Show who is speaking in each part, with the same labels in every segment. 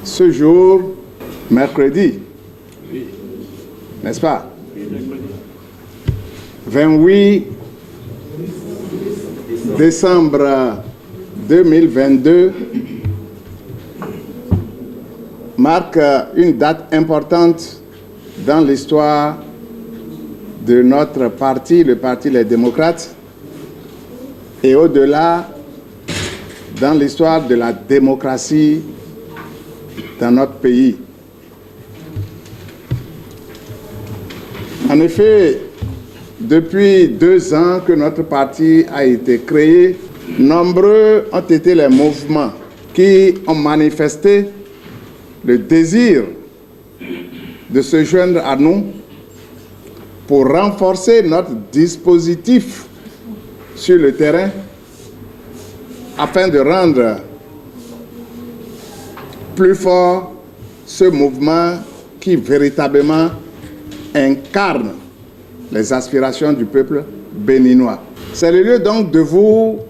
Speaker 1: Ce jour, mercredi, n'est-ce pas? 28 décembre 2022 marque une date importante dans l'histoire de notre parti, le Parti Les Démocrates, et au-delà, dans l'histoire de la démocratie dans notre pays. En effet, depuis 2 ans que notre parti a été créé, nombreux ont été les mouvements qui ont manifesté le désir de se joindre à nous pour renforcer notre dispositif sur le terrain afin de rendre plus fort ce mouvement qui véritablement incarne les aspirations du peuple béninois. C'est le lieu donc de vous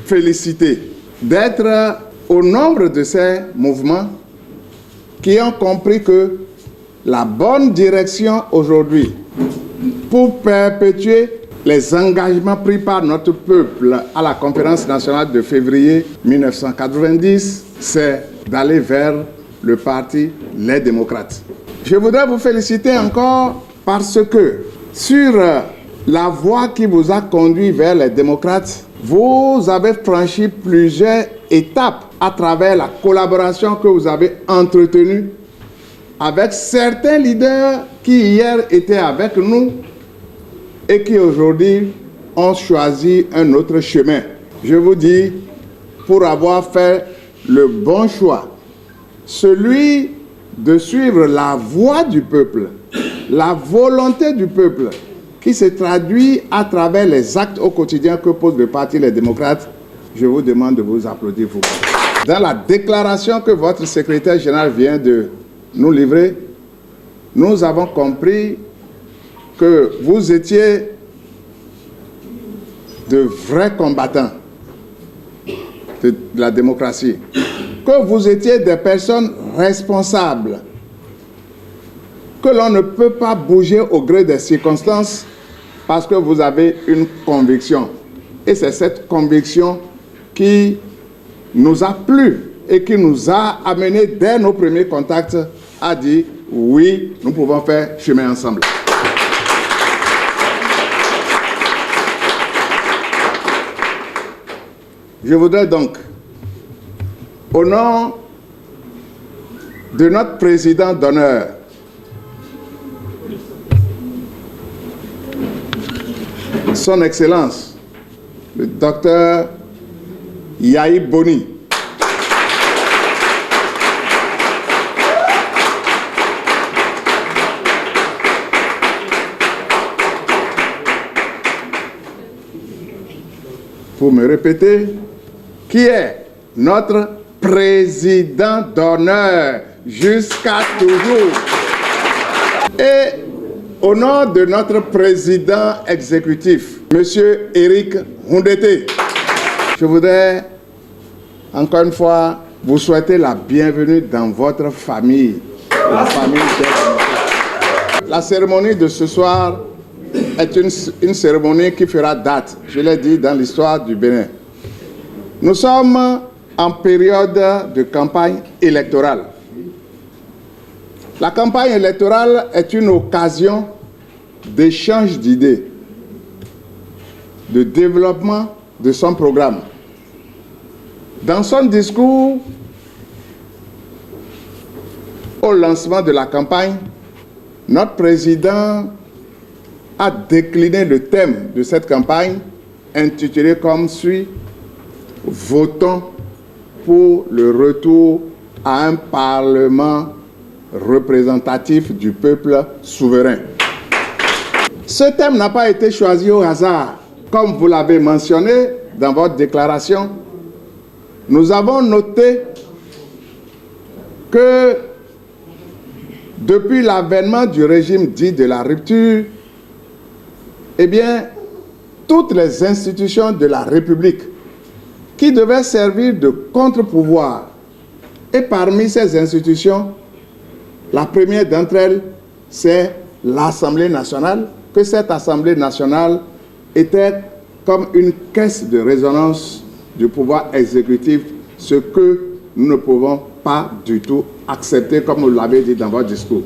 Speaker 1: féliciter d'être au nombre de ces mouvements qui ont compris que la bonne direction aujourd'hui pour perpétuer les engagements pris par notre peuple à la conférence nationale de février 1990, c'est d'aller vers le parti Les Démocrates. Je voudrais vous féliciter encore parce que sur la voie qui vous a conduit vers les démocrates, vous avez franchi plusieurs étapes à travers la collaboration que vous avez entretenue avec certains leaders qui hier étaient avec nous et qui aujourd'hui ont choisi un autre chemin. Je vous dis, pour avoir fait le bon choix, celui de suivre la voie du peuple, la volonté du peuple, qui se traduit à travers les actes au quotidien que pose le Parti Les Démocrates, je vous demande de vous applaudir vous. Dans la déclaration que votre secrétaire général vient de nous livrer, nous avons compris que vous étiez de vrais combattants de la démocratie, que vous étiez des personnes responsables, que l'on ne peut pas bouger au gré des circonstances parce que vous avez une conviction. Et c'est cette conviction qui nous a plu et qui nous a amené dès nos premiers contacts à dire oui, nous pouvons faire chemin ensemble. Je voudrais donc, au nom de notre président d'honneur, Son Excellence, le docteur Yahi Boni, pour me répéter, qui est notre président d'honneur jusqu'à toujours. Et au nom de notre président exécutif, M. Éric Houndété, je voudrais encore une fois vous souhaiter la bienvenue dans votre famille, la famille des démocrates. La cérémonie de ce soir est une cérémonie qui fera date, je l'ai dit, dans l'histoire du Bénin. Nous sommes en période de campagne électorale. La campagne électorale est une occasion d'échange d'idées, de développement de son programme. Dans son discours au lancement de la campagne, notre président a décliné le thème de cette campagne intitulé comme suit: votons pour le retour à un Parlement représentatif du peuple souverain. Ce thème n'a pas été choisi au hasard. Comme vous l'avez mentionné dans votre déclaration, nous avons noté que depuis l'avènement du régime dit de la rupture, eh bien, toutes les institutions de la République qui devaient servir de contre-pouvoir Et parmi ces institutions, la première d'entre elles, c'est l'Assemblée nationale, que cette Assemblée nationale était comme une caisse de résonance du pouvoir exécutif, ce que nous ne pouvons pas du tout accepter, comme vous l'avez dit dans votre discours.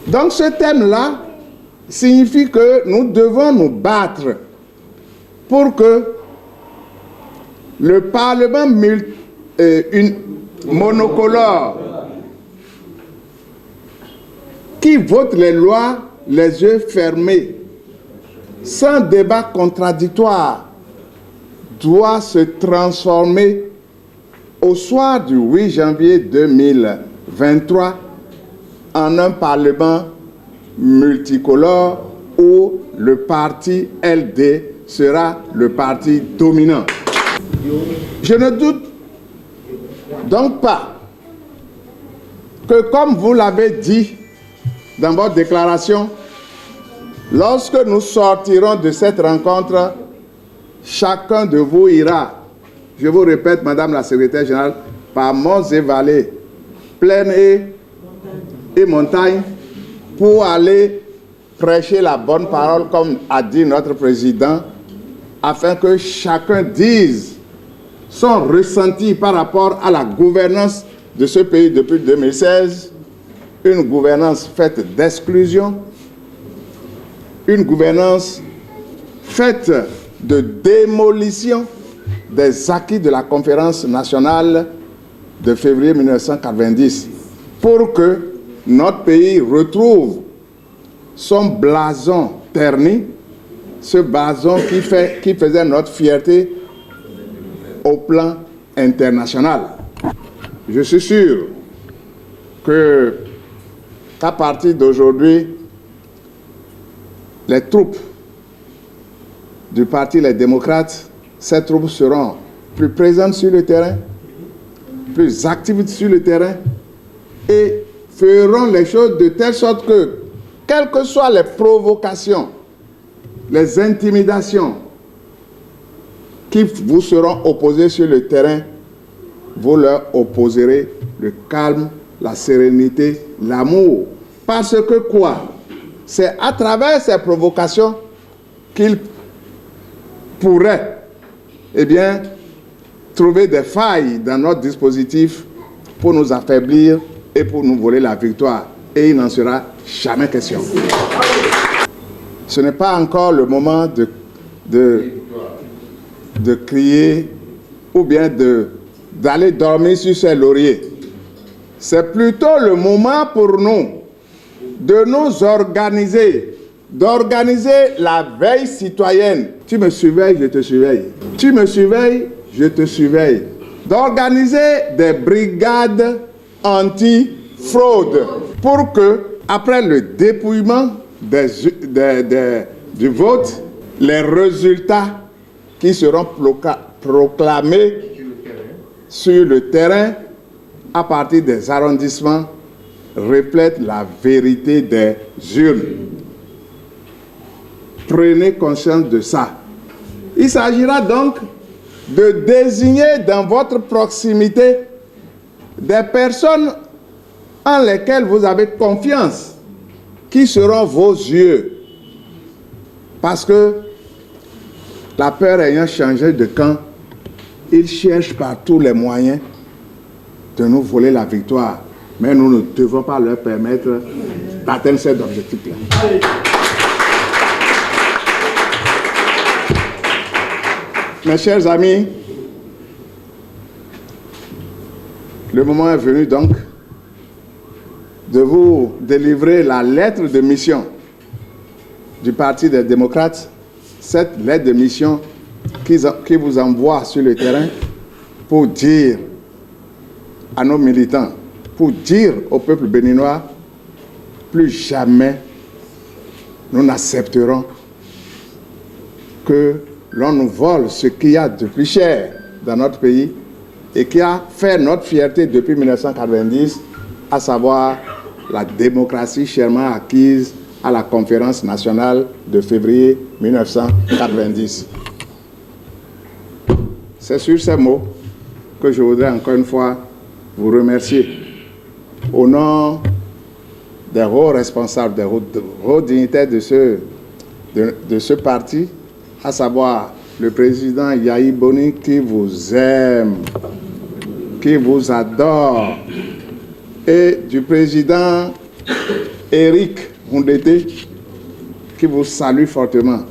Speaker 1: Donc ce thème-là signifie que nous devons nous battre pour que le Parlement monocolore qui vote les lois les yeux fermés, sans débat contradictoire, doit se transformer au soir du 8 janvier 2023 en un Parlement multicolore où le parti LD sera le parti dominant. Je ne doute donc pas que, comme vous l'avez dit dans votre déclaration, lorsque nous sortirons de cette rencontre, chacun de vous ira, je vous répète, Madame la Secrétaire Générale, par monts et vallées, plaines et montagnes, pour aller prêcher la bonne parole, comme a dit notre Président, afin que chacun dise son ressenti par rapport à la gouvernance de ce pays depuis 2016, une gouvernance faite d'exclusion, une gouvernance faite de démolition des acquis de la conférence nationale de février 1990, pour que notre pays retrouve son blason terni, ce blason qui faisait notre fierté au plan international. Je suis sûr qu'à partir d'aujourd'hui, les troupes du Parti Les Démocrates, ces troupes seront plus présentes sur le terrain, plus actives sur le terrain et feront les choses de telle sorte que, quelles que soient les provocations, les intimidations qui vous seront opposées sur le terrain, vous leur opposerez le calme, la sérénité, l'amour. Parce que quoi? C'est à travers ces provocations qu'ils pourraient, eh bien, trouver des failles dans notre dispositif pour nous affaiblir et pour nous voler la victoire. Et il n'en sera jamais question. Ce n'est pas encore le moment de crier ou bien d'aller dormir sur ses lauriers. C'est plutôt le moment pour nous de nous organiser, d'organiser la veille citoyenne. Tu me surveilles, je te surveille. Tu me surveilles, je te surveille. D'organiser des brigades anti-fraude pour que, après le dépouillement du vote, les résultats qui seront proclamés sur le terrain à partir des arrondissements reflètent la vérité des urnes. Prenez conscience de ça. Il s'agira donc de désigner dans votre proximité des personnes en lesquelles vous avez confiance, qui seront vos yeux. Parce que la peur ayant changé de camp, ils cherchent par tous les moyens de nous voler la victoire. Mais nous ne devons pas leur permettre d'atteindre cet objectif-là. Mes chers amis, le moment est venu donc de vous délivrer la lettre de mission du Parti des démocrates, cette lettre de mission qui vous envoie sur le terrain pour dire à nos militants, pour dire au peuple béninois, plus jamais nous n'accepterons que l'on nous vole ce qu'il y a de plus cher dans notre pays et qui a fait notre fierté depuis 1990, à savoir la démocratie chèrement acquise à la conférence nationale de février 1990. C'est sur ces mots que je voudrais encore une fois vous remercier. Au nom des hauts responsables, des hauts dignitaires de ce parti, à savoir le président Yahi Boni qui vous aime, qui vous adore, et du président Eric Hundete qui vous salue fortement,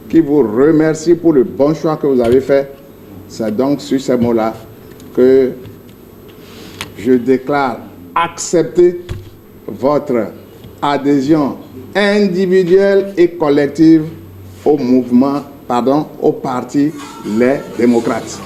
Speaker 1: qui vous remercie pour le bon choix que vous avez fait. C'est donc sur ces mots-là que je déclare accepter votre adhésion individuelle et collective au mouvement, au parti Les Démocrates.